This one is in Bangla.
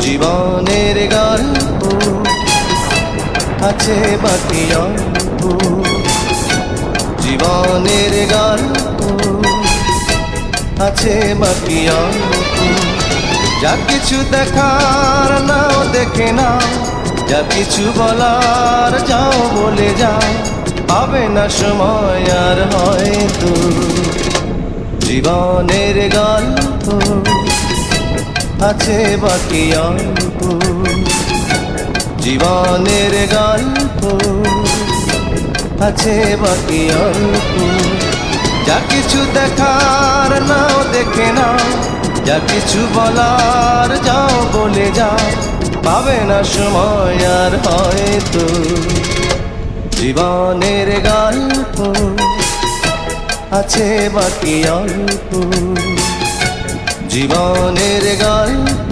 জীবনের গল্প আছে বাকি অল্প, জীবনের গল্প আছে বাকি অল্প। যা কিছু দেখার নাও দেখে নাও, যা কিছু বলার যাও বলে যাও, পাবে না সময় আর হয়তো। জীবনের গল্প আছে বাকি অল্প, জীবনের গল্প আছে বাকি অল্প। যা কিছু দেখার নাও দেখে নাও, যা কিছু বলার যাও বলে যাও, পাবে না সময় আর হয়তো। জীবনের গল্প আছে বাকি অল্প, জীবনের গল্প।